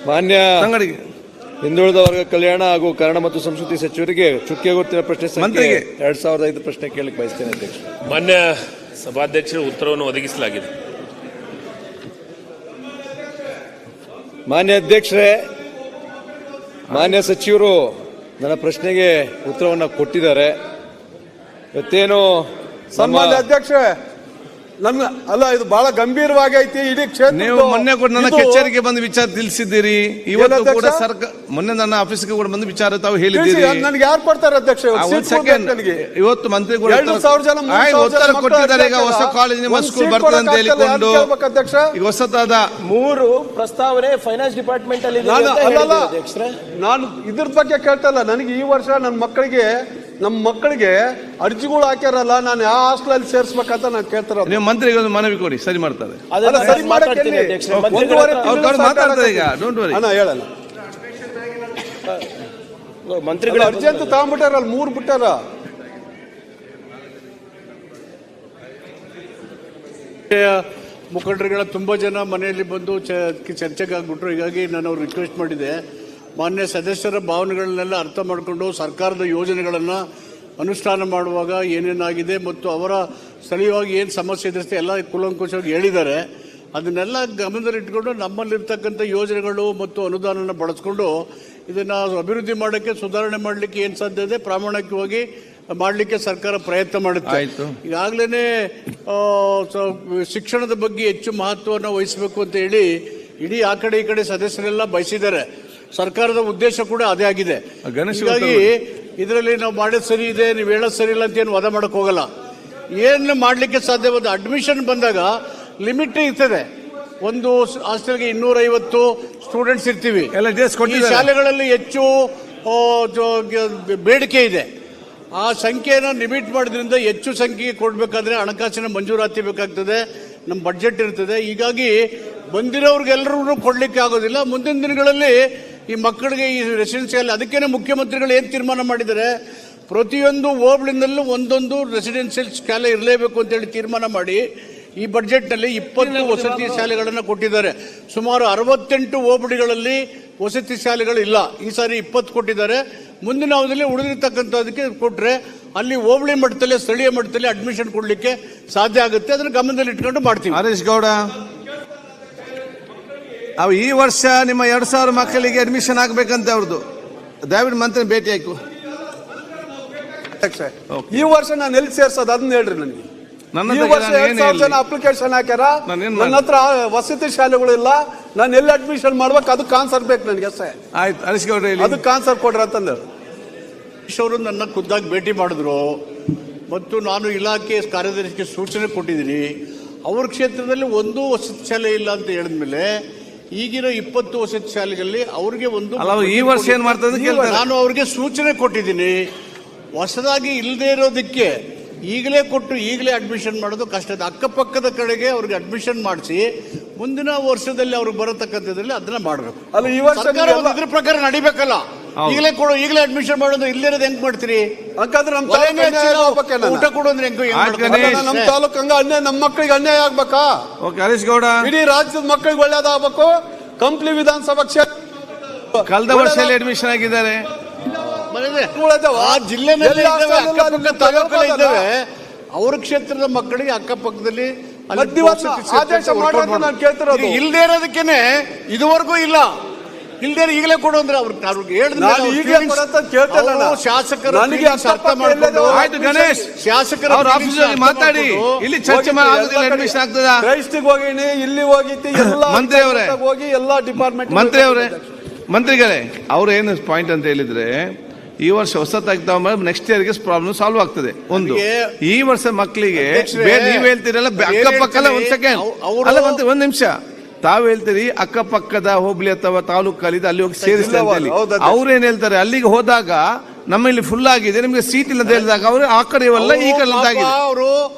ಮಾನ್ಯ ಹಿಂದುಳಿದ ವರ್ಗ ಕಲ್ಯಾಣ ಹಾಗೂ ಕನ್ನಡ ಮತ್ತು ಸಂಸ್ಕೃತಿ ಸಚಿವರಿಗೆ ಚುಕ್ಕೆ ಗುರುತಿನ ಪ್ರಶ್ನೆ ಮಂತ್ರಿಗೆ 2005 ಪ್ರಶ್ನೆ ಕೇಳಲಿಕ್ಕೆ ಬಯಸ್ತೇನೆ ಅಧ್ಯಕ್ಷ. ಮಾನ್ಯ ಸಭಾಧ್ಯಕ್ಷರ ಉತ್ತರವನ್ನು ಒದಗಿಸಲಾಗಿದೆ. ಮಾನ್ಯ ಅಧ್ಯಕ್ಷರೇ, ಮಾನ್ಯ ಸಚಿವರು ನನ್ನ ಪ್ರಶ್ನೆಗೆ ಉತ್ತರವನ್ನು ಕೊಟ್ಟಿದ್ದಾರೆ. ಇವತ್ತೇನು ಸನ್ಮಾನ್ಯ ಅಧ್ಯಕ್ಷರೇ, ನನ್ನ ಅಲ್ಲ, ಇದು ಬಹಳ ಗಂಭೀರವಾಗಿ ಐತಿ ಇಡೀ ಕ್ಷೇತ್ರ. ನೀವು ಮೊನ್ನೆ ಕೂಡ ನನ್ನ ಕಚೇರಿಗೆ ಬಂದು ವಿಚಾರ ತಿಳಿಸಿದ್ದೀರಿ. ಇವತ್ತು ಕೂಡ ಸರ್ಕಾರ ಮೊನ್ನೆ ನನ್ನ ಆಫೀಸ್ಗೆ ಕೂಡ ಬಂದು ವಿಚಾರ ತಾವು ಹೇಳಿದ್ದೀರಿ. ನನಗೆ ಯಾರು ಕೊಡ್ತಾರೆ ಅಧ್ಯಕ್ಷ? ಇವತ್ತು ಮಂತ್ರಿ ಕೂಡ 2,000 ಜನ ಉತ್ತರ ಕೊಟ್ಟಿದ್ದಾರೆ. ಈಗ ಹೊಸ ಕಾಲೇಜ್ ನಿಮ್ಮ ಸ್ಕೂಲ್ ಬರ್ತದೆ ಅಂತ ಹೇಳಿಕೊಂಡು ಈಗ ಹೊಸತಾದ 3 ಪ್ರಸ್ತಾವನೆ ಫೈನಾನ್ಸ್ ಡಿಪಾರ್ಟ್ಮೆಂಟ್ ಅಲ್ಲಿ ನಾನು ಇದ್ರ ಬಗ್ಗೆ ಕೇಳ್ತಲ್ಲ. ನನಗೆ ಈ ವರ್ಷ ನಮ್ಮ ಮಕ್ಕಳಿಗೆ ಅರ್ಜಿಗಳು ಹಾಕ್ಯಾರಲ್ಲ, ನಾನು ಯಾವ ಹಾಸ್ಟೆಲ್ ಅಲ್ಲಿ ಸೇರ್ಸ್ಬೇಕಂತ ನಾನು ಕೇಳ್ತಾರ. ನೀವು ಮಂತ್ರಿಗಳು ಮನವಿ ಕೊಡಿ, ಸರಿ ಮಾಡ್ತಾರೆ. ಮಾತಾಡ್ತಾರೆ ಈಗ, ಡೋಂಟ್ ವರಿ. ಹೇಳಲ್ಲ, ಮಂತ್ರಿಗಳು ಅರ್ಜಿ ಅಂತ ತಗೊಂಡ್ಬಿಟ್ಟಾರಲ್ಲ, 3 ಬಿಟ್ಟಾರ. ಮುಖಂಡರುಗಳ ತುಂಬ ಜನ ಮನೆಯಲ್ಲಿ ಬಂದು ಚರ್ಚೆಗೆ ಆಗ್ಬಿಟ್ರು. ಹೀಗಾಗಿ ನಾನು ಅವ್ರು ರಿಕ್ವೆಸ್ಟ್ ಮಾಡಿದೆ, ಮಾನ್ಯ ಸದಸ್ಯರ ಭಾವನೆಗಳನ್ನೆಲ್ಲ ಅರ್ಥ ಮಾಡಿಕೊಂಡು ಸರ್ಕಾರದ ಯೋಜನೆಗಳನ್ನು ಅನುಷ್ಠಾನ ಮಾಡುವಾಗ ಏನೇನಾಗಿದೆ ಮತ್ತು ಅವರ ಸ್ಥಳೀಯವಾಗಿ ಏನು ಸಮಸ್ಯೆ ಎದುರಿಸ್ತೆ ಎಲ್ಲ ಕೂಲಂಕುಷವಾಗಿ ಹೇಳಿದ್ದಾರೆ. ಅದನ್ನೆಲ್ಲ ಗಮನದಲ್ಲಿಟ್ಕೊಂಡು ನಮ್ಮಲ್ಲಿರ್ತಕ್ಕಂಥ ಯೋಜನೆಗಳು ಮತ್ತು ಅನುದಾನನ ಬಳಸ್ಕೊಂಡು ಇದನ್ನು ಅಭಿವೃದ್ಧಿ ಮಾಡೋಕ್ಕೆ, ಸುಧಾರಣೆ ಮಾಡಲಿಕ್ಕೆ ಏನು ಸಾಧ್ಯ ಇದೆ ಪ್ರಾಮಾಣಿಕವಾಗಿ ಮಾಡಲಿಕ್ಕೆ ಸರ್ಕಾರ ಪ್ರಯತ್ನ ಮಾಡುತ್ತೆ. ಈಗಾಗಲೇ ಶಿಕ್ಷಣದ ಬಗ್ಗೆ ಹೆಚ್ಚು ಮಹತ್ವವನ್ನು ವಹಿಸಬೇಕು ಅಂತ ಹೇಳಿ ಇಡೀ ಆ ಕಡೆ ಈ ಕಡೆ ಸದಸ್ಯರೆಲ್ಲ ಬಯಸಿದ್ದಾರೆ. ಸರ್ಕಾರದ ಉದ್ದೇಶ ಕೂಡ ಅದೇ ಆಗಿದೆ. ಹೀಗಾಗಿ ಇದರಲ್ಲಿ ನಾವು ಮಾಡೋದು ಸರಿ ಇದೆ, ನೀವು ಹೇಳೋದು ಸರಿ ಇಲ್ಲ ಅಂತ ಏನು ವಾದ ಮಾಡಕ್ ಹೋಗಲ್ಲ. ಏನು ಮಾಡಲಿಕ್ಕೆ ಸಾಧ್ಯವಾದ ಅಡ್ಮಿಷನ್ ಬಂದಾಗ ಲಿಮಿಟ್ ಇರ್ತದೆ. ಒಂದು ಹಾಸ್ಟೆಲ್ಗೆ 250 ಸ್ಟೂಡೆಂಟ್ಸ್ ಇರ್ತೀವಿ. ಈ ಶಾಲೆಗಳಲ್ಲಿ ಹೆಚ್ಚು ಬೇಡಿಕೆ ಇದೆ. ಆ ಸಂಖ್ಯೆಯನ್ನು ಲಿಮಿಟ್ ಮಾಡೋದ್ರಿಂದ ಹೆಚ್ಚು ಸಂಖ್ಯೆಗೆ ಕೊಡಬೇಕಾದ್ರೆ ಹಣಕಾಸಿನ ಮಂಜೂರಾತಿ ಬೇಕಾಗ್ತದೆ, ನಮ್ಮ ಬಡ್ಜೆಟ್ ಇರ್ತದೆ. ಹೀಗಾಗಿ ಬಂದಿರೋರಿಗೆಲ್ಲರೂ ಕೊಡಲಿಕ್ಕೆ ಆಗೋದಿಲ್ಲ. ಮುಂದಿನ ದಿನಗಳಲ್ಲಿ ಈ ಮಕ್ಕಳಿಗೆ ಈ ರೆಸಿಡೆನ್ಸಿಯಲ್, ಅದಕ್ಕೇನೆ ಮುಖ್ಯಮಂತ್ರಿಗಳು ಏನು ತೀರ್ಮಾನ ಮಾಡಿದ್ದಾರೆ, ಪ್ರತಿಯೊಂದು ಹೋಬಳಿನಲ್ಲೂ ಒಂದೊಂದು ರೆಸಿಡೆನ್ಷಿಯಲ್ ಶಾಲೆ ಇರಲೇಬೇಕು ಅಂತೇಳಿ ತೀರ್ಮಾನ ಮಾಡಿ ಈ ಬಡ್ಜೆಟ್ನಲ್ಲಿ 20 ವಸತಿ ಶಾಲೆಗಳನ್ನು ಕೊಟ್ಟಿದ್ದಾರೆ. ಸುಮಾರು 68 ಹೋಬಳಿಗಳಲ್ಲಿ ವಸತಿ ಶಾಲೆಗಳಿಲ್ಲ. ಈ ಸಾರಿ 20 ಕೊಟ್ಟಿದ್ದಾರೆ. ಮುಂದಿನ ಅವಧಿಯಲ್ಲಿ ಉಳಿದಿರ್ತಕ್ಕಂಥದಕ್ಕೆ ಕೊಟ್ಟರೆ ಅಲ್ಲಿ ಹೋಬಳಿ ಮಟ್ಟದಲ್ಲಿ, ಸ್ಥಳೀಯ ಮಟ್ಟದಲ್ಲಿ ಅಡ್ಮಿಷನ್ ಕೊಡಲಿಕ್ಕೆ ಸಾಧ್ಯ ಆಗುತ್ತೆ. ಅದನ್ನು ಗಮನದಲ್ಲಿ ಇಟ್ಕೊಂಡು ಮಾಡ್ತೀವಿ. ಹರೀಶ್ ಗೌಡ, ಅವು ಈ ವರ್ಷ ನಿಮ್ಮ 2,000 ಮಕ್ಕಳಿಗೆ ಅಡ್ಮಿಷನ್ ಆಗ್ಬೇಕಂತ ಅವ್ರದ್ದು ದಯವಿಟ್ಟು ಮಂತ್ರಿ ಭೇಟಿ ಆಯ್ತು. ಈ ವರ್ಷ ನಾನು ಎಲ್ಲಿ ಸೇರ್ಸೋದು ಅದನ್ನ ಹೇಳ್ರಿ. ನನಗೆ ಈ ವರ್ಷ 2,000 ಜನ ಅಪ್ಲಿಕೇಶನ್ ಹಾಕ್ಯಾರ, ನನ್ನ ಹತ್ರ ವಸತಿ ಶಾಲೆಗಳು ಇಲ್ಲ, ನಾನು ಎಲ್ಲಿ ಅಡ್ಮಿಷನ್ ಮಾಡ್ಬೇಕು ಅದಕ್ಕೆ ಆನ್ಸರ್ ಬೇಕು ನನಗೆ. ಆಯ್ತು ಹರೀಶ್ ಗೌಡ್ರೆ, ಅದಕ್ಕೆ ಆನ್ಸರ್ ಕೊಡ್ರಿ ಅಂತಂದ್ರೆ ಅವರು ನನ್ನ ಖುದ್ದಾಗಿ ಭೇಟಿ ಮಾಡಿದ್ರು ಮತ್ತು ನಾನು ಇಲಾಖೆ ಕಾರ್ಯದರ್ಶಿಗೆ ಸೂಚನೆ ಕೊಟ್ಟಿದ್ದೀನಿ. ಅವ್ರ ಕ್ಷೇತ್ರದಲ್ಲಿ ಒಂದು ವಸತಿ ಶಾಲೆ ಇಲ್ಲ ಅಂತ ಹೇಳಿದ್ಮೇಲೆ ಈಗಿನ 20 ವಸತಿ ಶಾಲೆಗಳಲ್ಲಿ ಅವ್ರಿಗೆ ಒಂದು ಈ ವರ್ಷ ಏನ್ ಮಾಡ್ತದೆ ನಾನು ಅವ್ರಿಗೆ ಸೂಚನೆ ಕೊಟ್ಟಿದ್ದೀನಿ. ಹೊಸದಾಗಿ ಇಲ್ಲದೆ ಇರೋದಕ್ಕೆ ಈಗಲೇ ಕೊಟ್ಟು ಈಗಲೇ ಅಡ್ಮಿಷನ್ ಮಾಡೋದು ಕಷ್ಟ. ಅಕ್ಕಪಕ್ಕದ ಕಡೆಗೆ ಅವ್ರಿಗೆ ಅಡ್ಮಿಷನ್ ಮಾಡಿಸಿ ಮುಂದಿನ ವರ್ಷದಲ್ಲಿ ಅವ್ರಿಗೆ ಬರತಕ್ಕಂಥದ್ರಲ್ಲಿ ಅದನ್ನ ಮಾಡಬೇಕು. ಅಲ್ಲ, ಈ ವರ್ಷ ಇದ್ರ ಪ್ರಕಾರ ನಡಿಬೇಕಲ್ಲ. ಈಗಲೇ ಕೊಡು, ಈಗಲೇ ಅಡ್ಮಿಷನ್ ಮಾಡೋದು, ಇಲ್ಲದಿರೋದು ಹೆಂಗ್ ಮಾಡ್ತೀರಿ? ಹಾಗಾದ್ರೆ ಊಟ ಕೊಡೋದ್ರೆ ನಮ್ಮ ತಾಲೂಕು ಹಂಗ ಅನ್ಯಾಯ, ನಮ್ಮ ಮಕ್ಕಳಿಗೆ ಅನ್ಯಾಯ ಆಗ್ಬೇಕಾ? ಹರೀಶ್ ಗೌಡ, ಇಡೀ ರಾಜ್ಯದ ಮಕ್ಕಳಿಗೆ ಒಳ್ಳೇದಾಗಬೇಕು. ಕಂಪ್ಲಿ ವಿಧಾನಸಭಾ ಕ್ಷೇತ್ರ ಕಳೆದ ವರ್ಷ ಅಡ್ಮಿಷನ್ ಆಗಿದ್ದಾರೆ. ಆ ಜಿಲ್ಲೆನಲ್ಲಿ ಇದ್ದಾವೆ, ಅವ್ರ ಕ್ಷೇತ್ರದ ಮಕ್ಕಳಿಗೆ ಅಕ್ಕಪಕ್ಕದಲ್ಲಿ ಆದೇಶ ಮಾಡೋದು ನಾನು ಕೇಳ್ತಿರೋದು. ಇಲ್ಲದೆ ಇರೋದಕ್ಕೇನೆ ಇದುವರೆಗೂ ಇಲ್ಲ. ಇಲ್ದೇ ಈಗಲೇ ಕೊಡು ಅಂದ್ರೆ ಅವ್ರಿಗೆ ಶಾಸಕರು ಅರ್ಥ ಮಾಡ್ಕೊಂಡು ಶಾಸಕರ ಮಾತಾಡಿ ಇಲ್ಲಿ ಚರ್ಚೆ ಅಡ್ಮಿಷನ್ ಆಗ್ತದ. ಕ್ರೈಸ್ಟಿಗೆ ಹೋಗಿನಿ, ಇಲ್ಲಿ ಹೋಗಿತ್ತು, ಎಲ್ಲ ಮಂತ್ರಿ ಅವರೇ ಹೋಗಿ ಎಲ್ಲ ಡಿಪಾರ್ಟ್ಮೆಂಟ್ ಮಂತ್ರಿ ಅವರೇ ಮಂತ್ರಿಗಳೇ, ಅವ್ರು ಏನು ಪಾಯಿಂಟ್ ಅಂತ ಹೇಳಿದ್ರೆ ಈ ವರ್ಷ ಹೊಸತಾಗಿ ನೆಕ್ಸ್ಟ್ ಇಯರ್ಗೆ ಪ್ರಾಬ್ಲಮ್ ಸಾಲ್ವ್ ಆಗ್ತದೆ. ಒಂದು ಈ ವರ್ಷ ಮಕ್ಕಳಿಗೆ ನೀವು ಹೇಳ್ತೀರಲ್ಲ ಅಕ್ಕಪಕ್ಕಲ್ಲ, ಒಂದ್ ಸೆಕೆಂಡ್ ಅಲ್ಲ, ಒಂದ್ ನಿಮಿಷ, ತಾವು ಹೇಳ್ತೀರಿ ಅಕ್ಕಪಕ್ಕದ ಹೋಬಳಿ ಅಥವಾ ತಾಲೂಕಲ್ಲಿ ಅಲ್ಲಿ ಹೋಗಿ ಸೇರಿಸ್ತಾರೆ. ಅವ್ರೇನ್ ಹೇಳ್ತಾರೆ, ಅಲ್ಲಿಗೆ ಹೋದಾಗ ನಮ್ಮಲ್ಲಿ ಫುಲ್ ಆಗಿದೆ, ನಿಮ್ಗೆ ಸೀಟ್ ಇಲ್ಲ ಅಂತ ಹೇಳಿದಾಗ ಅವರು ಆ ಕಡೆ ಈ ಕಡೆ ಅವರು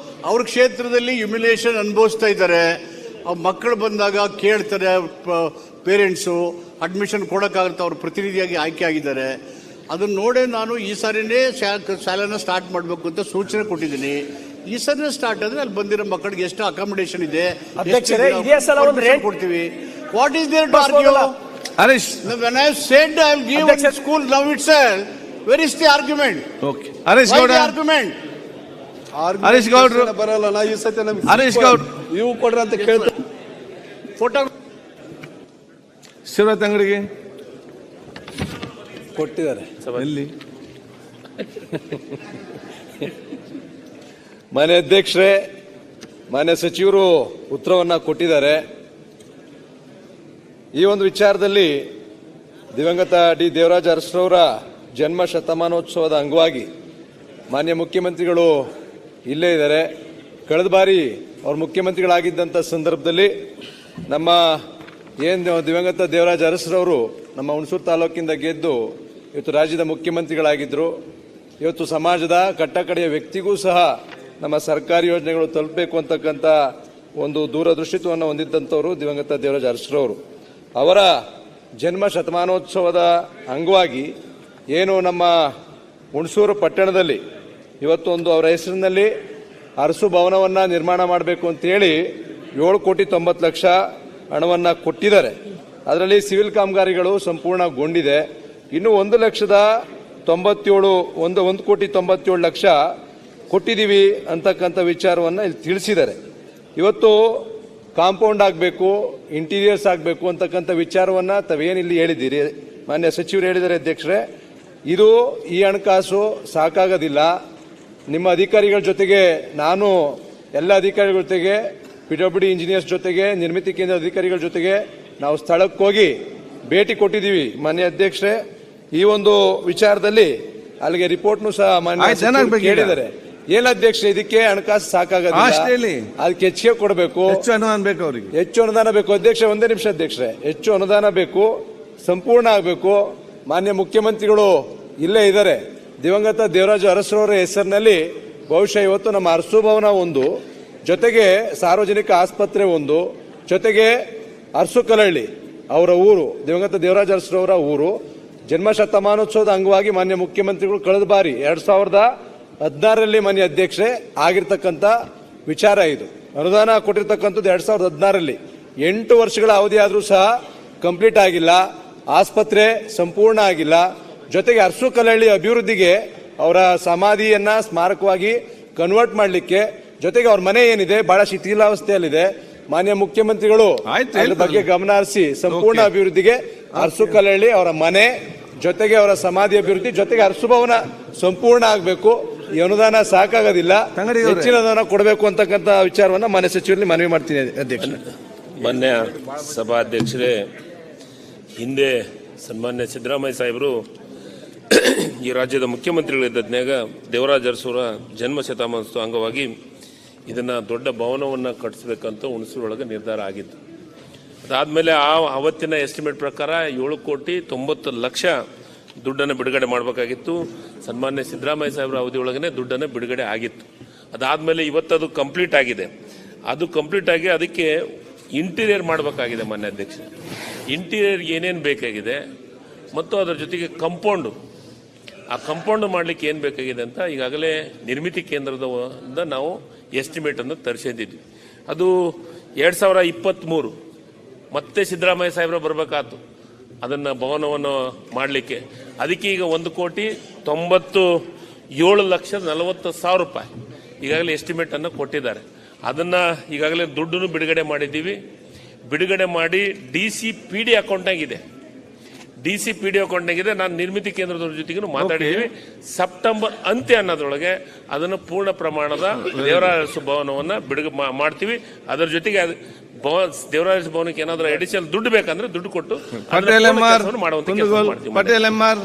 ಅವ್ರ ಕ್ಷೇತ್ರದಲ್ಲಿ ಹ್ಯುಮಿಲೇಷನ್ ಅನುಭವಿಸ್ತಾ ಇದ್ದಾರೆ. ಮಕ್ಕಳು ಬಂದಾಗ ಕೇಳ್ತಾರೆ, ಪೇರೆಂಟ್ಸು ಅಡ್ಮಿಷನ್ ಕೊಡೋಕ್ಕಾಗುತ್ತೆ, ಅವ್ರ ಪ್ರತಿನಿಧಿಯಾಗಿ ಆಯ್ಕೆ ಆಗಿದ್ದಾರೆ. ಅದನ್ನ ನೋಡೇ ನಾನು ಈ ಸಾರಿನೇ ಶಾಲೆನ ಸ್ಟಾರ್ಟ್ ಮಾಡಬೇಕು ಅಂತ ಸೂಚನೆ ಕೊಟ್ಟಿದ್ದೀನಿ. ಈ ಸರಿ ಸ್ಟಾರ್ಟ್ ಆದ್ರೆ ಅಲ್ಲಿ ಬಂದಿರೋ ಮಕ್ಕಳಿಗೆ ಎಷ್ಟು ಅಕಾಮಿಡೇಷನ್ ಇದೆ ಕೊಡ್ತೀವಿ. What is there to argue? Harish When I said I will give one school now itself, where is the argument? Okay Harish Why Gowda the argument? Harish ಗೌಡ್ರು. ಬರಲ್ಲ ನಾ ಈ ಸತಿ ನಮ್ಗೆ ಹರೀಶ್ ಗೌಡ್. ನೀವು ಕೊಡ್ರಿ ಅಂತ ಕೇಳ್ತಾರೆ. Photo. ಶಿವರಾಜ್ ಅಂಗಡಿಗೆ ಕೊಟ್ಟಿದ್ದಾರೆ. ಎಲ್ಲಿ? ಮಾನ್ಯ ಅಧ್ಯಕ್ಷರೇ, ಮಾನ್ಯ ಸಚಿವರು ಉತ್ತರವನ್ನ ಕೊಟ್ಟಿದ್ದಾರೆ. ಈ ಒಂದು ವಿಚಾರದಲ್ಲಿ ದಿವಂಗತ ಡಿ ದೇವರಾಜ ಅರಸರವರ ಜನ್ಮ ಶತಮಾನೋತ್ಸವದ ಅಂಗವಾಗಿ ಮಾನ್ಯ ಮುಖ್ಯಮಂತ್ರಿಗಳು ಇಲ್ಲೇ ಇದ್ದಾರೆ. ಕಳೆದ ಬಾರಿ ಅವರು ಮುಖ್ಯಮಂತ್ರಿಗಳಾಗಿದ್ದಂಥ ಸಂದರ್ಭದಲ್ಲಿ ನಮ್ಮ ಏನು ದಿವಂಗತ ದೇವರಾಜ ಅರಸರವರು ನಮ್ಮ ಹುಣಸೂರು ತಾಲೂಕಿಂದ ಗೆದ್ದು ಇವತ್ತು ರಾಜ್ಯದ ಮುಖ್ಯಮಂತ್ರಿಗಳಾಗಿದ್ದರು. ಇವತ್ತು ಸಮಾಜದ ಕಟ್ಟಕಡೆಯ ವ್ಯಕ್ತಿಗೂ ಸಹ ನಮ್ಮ ಸರ್ಕಾರಿ ಯೋಜನೆಗಳು ತಲುಪಬೇಕು ಅಂತಕ್ಕಂಥ ಒಂದು ದೂರದೃಷ್ಟಿತ್ವವನ್ನು ಹೊಂದಿದ್ದಂಥವರು ದಿವಂಗತ ದೇವರಾಜ ಅರಸರವರು. ಅವರ ಜನ್ಮ ಶತಮಾನೋತ್ಸವದ ಅಂಗವಾಗಿ ಏನು ನಮ್ಮ ಹುಣಸೂರು ಪಟ್ಟಣದಲ್ಲಿ ಇವತ್ತು ಒಂದು ಅವರ ಹೆಸರಿನಲ್ಲಿ ಅರಸು ಭವನವನ್ನು ನಿರ್ಮಾಣ ಮಾಡಬೇಕು ಅಂತೇಳಿ 7,90,00,000 ಹಣವನ್ನು ಕೊಟ್ಟಿದ್ದಾರೆ. ಅದರಲ್ಲಿ ಸಿವಿಲ್ ಕಾಮಗಾರಿಗಳು ಸಂಪೂರ್ಣಗೊಂಡಿದೆ. ಇನ್ನು 1,97,1,97,00,000 ಕೊಟ್ಟಿದ್ದೀವಿ ಅಂತಕ್ಕಂಥ ವಿಚಾರವನ್ನು ಇಲ್ಲಿ ತಿಳಿಸಿದ್ದಾರೆ. ಇವತ್ತು ಕಾಂಪೌಂಡ್ ಆಗಬೇಕು, ಇಂಟೀರಿಯರ್ಸ್ ಆಗಬೇಕು ಅಂತಕ್ಕಂಥ ವಿಚಾರವನ್ನು ತಾವೇನಿಲ್ಲಿ ಹೇಳಿದ್ದೀರಿ, ಮಾನ್ಯ ಸಚಿವರು ಹೇಳಿದ್ದಾರೆ ಅಧ್ಯಕ್ಷರೇ, ಇದು ಈ ಹಣಕಾಸು ಸಾಕಾಗೋದಿಲ್ಲ. ನಿಮ್ಮ ಅಧಿಕಾರಿಗಳ ಜೊತೆಗೆ ನಾನು ಎಲ್ಲ ಅಧಿಕಾರಿಗಳ ಜೊತೆಗೆ PWD ಇಂಜಿನಿಯರ್ಸ್ ಜೊತೆಗೆ ನಿರ್ಮಿತಿ ಕೇಂದ್ರ ಅಧಿಕಾರಿಗಳ ಜೊತೆಗೆ ನಾವು ಸ್ಥಳಕ್ಕೆ ಹೋಗಿ ಭೇಟಿ ಕೊಟ್ಟಿದ್ದೀವಿ ಮಾನ್ಯ ಅಧ್ಯಕ್ಷರೇ. ಈ ಒಂದು ವಿಚಾರದಲ್ಲಿ ಅಲ್ಲಿಗೆ ರಿಪೋರ್ಟ್ನು ಸಹ ಮಾನ್ಯ ಸಚಿವರು ಕೇಳಿದ್ದಾರೆ. ಏನ್ ಅಧ್ಯಕ್ಷ, ಇದಕ್ಕೆ ಹಣಕಾಸು ಸಾಕಾಗೋದಿಲ್ಲ, ಅದಕ್ಕೆ ಹೆಚ್ಚಿಗೆ ಕೊಡಬೇಕು, ಹೆಚ್ಚು ಅನುದಾನ ಬೇಕು, ಅವರಿಗೆ ಹೆಚ್ಚು ಅನುದಾನ ಬೇಕು. ಅಧ್ಯಕ್ಷ ಒಂದೇ ನಿಮಿಷ ಅಧ್ಯಕ್ಷರೇ, ಹೆಚ್ಚು ಅನುದಾನ ಬೇಕು, ಸಂಪೂರ್ಣ ಆಗಬೇಕು. ಮಾನ್ಯ ಮುಖ್ಯಮಂತ್ರಿಗಳು ಇಲ್ಲೇ ಇದ್ದಾರೆ. ದಿವಂಗತ ದೇವರಾಜ ಅರಸರವರ ಹೆಸರಿನಲ್ಲಿ ಬಹುಶಃ ಇವತ್ತು ನಮ್ಮ ಅರಸು ಭವನ ಒಂದು, ಜೊತೆಗೆ ಸಾರ್ವಜನಿಕ ಆಸ್ಪತ್ರೆ ಒಂದು, ಜೊತೆಗೆ ಅರಸು ಕಲಹಳ್ಳಿ ಅವರ ಊರು, ದಿವಂಗತ ದೇವರಾಜ ಅರಸರವರ ಊರು. ಜನ್ಮ ಶತಮಾನೋತ್ಸವದ ಅಂಗವಾಗಿ ಮಾನ್ಯ ಮುಖ್ಯಮಂತ್ರಿಗಳು ಕಳೆದ ಬಾರಿ 2016ರಲ್ಲಿ ಮಾನ್ಯ ಅಧ್ಯಕ್ಷರೇ ಆಗಿರ್ತಕ್ಕಂಥ ವಿಚಾರ ಇದು. ಅನುದಾನ ಕೊಟ್ಟಿರ್ತಕ್ಕಂಥದ್ದು 2016ರಲ್ಲಿ. 8 ವರ್ಷಗಳ ಅವಧಿ ಆದರೂ ಸಹ ಕಂಪ್ಲೀಟ್ ಆಗಿಲ್ಲ, ಆಸ್ಪತ್ರೆ ಸಂಪೂರ್ಣ ಆಗಿಲ್ಲ. ಜೊತೆಗೆ ಅರಸು ಕಲಹಳ್ಳಿ ಅಭಿವೃದ್ಧಿಗೆ ಅವರ ಸಮಾಧಿಯನ್ನ ಸ್ಮಾರಕವಾಗಿ ಕನ್ವರ್ಟ್ ಮಾಡಲಿಕ್ಕೆ, ಜೊತೆಗೆ ಅವ್ರ ಮನೆ ಏನಿದೆ ಬಹಳ ಶಿಥಿಲಾವಸ್ಥೆಯಲ್ಲಿದೆ. ಮಾನ್ಯ ಮುಖ್ಯಮಂತ್ರಿಗಳು ಅದ್ರ ಬಗ್ಗೆ ಗಮನ ಹರಿಸಿ ಸಂಪೂರ್ಣ ಅಭಿವೃದ್ಧಿಗೆ ಅರಸು ಕಲಹಳ್ಳಿ ಅವರ ಮನೆ ಜೊತೆಗೆ ಅವರ ಸಮಾಧಿ ಅಭಿವೃದ್ಧಿ ಜೊತೆಗೆ ಅರಸು ಭವನ ಸಂಪೂರ್ಣ ಆಗಬೇಕು. ಈ ಅನುದಾನ ಸಾಕಾಗೋದಿಲ್ಲ, ಹೆಚ್ಚಿನ ಅನುದಾನ ಕೊಡಬೇಕು ಅಂತಕ್ಕಂಥ ವಿಚಾರವನ್ನ ಮಾನ್ಯ ಸಚಿವರಲ್ಲಿ ಮನವಿ ಮಾಡ್ತೀನಿ ಅಧ್ಯಕ್ಷ. ಮಾನ್ಯ ಸಭಾಧ್ಯಕ್ಷರೇ, ಹಿಂದೆ ಸನ್ಮಾನ್ಯ ಸಿದ್ದರಾಮಯ್ಯ ಸಾಹೇಬರು ಈ ರಾಜ್ಯದ ಮುಖ್ಯಮಂತ್ರಿಗಳಿದ್ದಾಗ ದೇವರಾಜ ಅರಸರ ಜನ್ಮ ಶತಮಾನೋತ್ಸವ ಅಂಗವಾಗಿ ಇದನ್ನ ದೊಡ್ಡ ಭವನವನ್ನು ಕಟ್ಟಿಸಬೇಕಂತ ಹುಣಸೂರೊಳಗೆ ನಿರ್ಧಾರ ಆಗಿತ್ತು. ಅದಾದಮೇಲೆ ಅವತ್ತಿನ ಎಸ್ಟಿಮೇಟ್ ಪ್ರಕಾರ 7,90,00,000 ದುಡ್ಡನ್ನು ಬಿಡುಗಡೆ ಮಾಡಬೇಕಾಗಿತ್ತು. ಸನ್ಮಾನ್ಯ ಸಿದ್ದರಾಮಯ್ಯ ಸಾಹೇಬರ ಅವಧಿಯೊಳಗನೆ ದುಡ್ಡನ್ನು ಬಿಡುಗಡೆ ಆಗಿತ್ತು. ಅದಾದಮೇಲೆ ಇವತ್ತದು ಕಂಪ್ಲೀಟ್ ಆಗಿದೆ. ಅದು ಕಂಪ್ಲೀಟ್ ಆಗಿ ಅದಕ್ಕೆ ಇಂಟೀರಿಯರ್ ಮಾಡಬೇಕಾಗಿದೆ ಮಾನ್ಯ ಅಧ್ಯಕ್ಷ. ಇಂಟೀರಿಯರ್ ಏನೇನು ಬೇಕಾಗಿದೆ ಮತ್ತು ಅದರ ಜೊತೆಗೆ ಕಂಪೌಂಡು, ಆ ಕಂಪೌಂಡ್ ಮಾಡಲಿಕ್ಕೆ ಏನು ಬೇಕಾಗಿದೆ ಅಂತ ಈಗಾಗಲೇ ನಿರ್ಮಿತಿ ಕೇಂದ್ರದ ನಾವು ಎಸ್ಟಿಮೇಟನ್ನು ತರಿಸಿದ್ದೀವಿ. ಅದು 2023 ಮತ್ತೆ ಸಿದ್ದರಾಮಯ್ಯ ಸಾಹೇಬ್ರ ಬರಬೇಕಾಯ್ತು ಅದನ್ನು ಭವನವನ್ನು ಮಾಡಲಿಕ್ಕೆ. ಅದಕ್ಕೆ ಈಗ 1,97,40,000 ರೂಪಾಯಿ ಈಗಾಗಲೇ ಎಸ್ಟಿಮೇಟನ್ನು ಕೊಟ್ಟಿದ್ದಾರೆ. ಅದನ್ನು ಈಗಾಗಲೇ ದುಡ್ಡನ್ನು ಬಿಡುಗಡೆ ಮಾಡಿದ್ದೀವಿ. ಬಿಡುಗಡೆ ಮಾಡಿ DCPD ಅಕೌಂಟ್ನಾಗಿದೆ, DCPD ಅಕೌಂಟ್ನಾಗಿದೆ. ನಾನು ನಿರ್ಮಿತಿ ಕೇಂದ್ರದವ್ರ ಜೊತೆಗೂ ಮಾತಾಡಿದ್ದೀವಿ. ಸೆಪ್ಟೆಂಬರ್ ಅಂತ್ಯ ಅನ್ನೋದ್ರೊಳಗೆ ಅದನ್ನು ಪೂರ್ಣ ಪ್ರಮಾಣದ ದೇವರಾಜ ಭವನವನ್ನು ಮಾಡ್ತೀವಿ. ಅದರ ಜೊತೆಗೆ ದೇವರಾಜ ಭವನಕ್ಕೆ ಏನಾದರೂ ಅಡಿಷನಲ್ ದುಡ್ಡು ಬೇಕಂದ್ರೆ ದುಡ್ಡು ಕೊಟ್ಟು ಮಾಡುವಂತ ಕೆಲಸ ಮಾಡ್ತೀವಿ.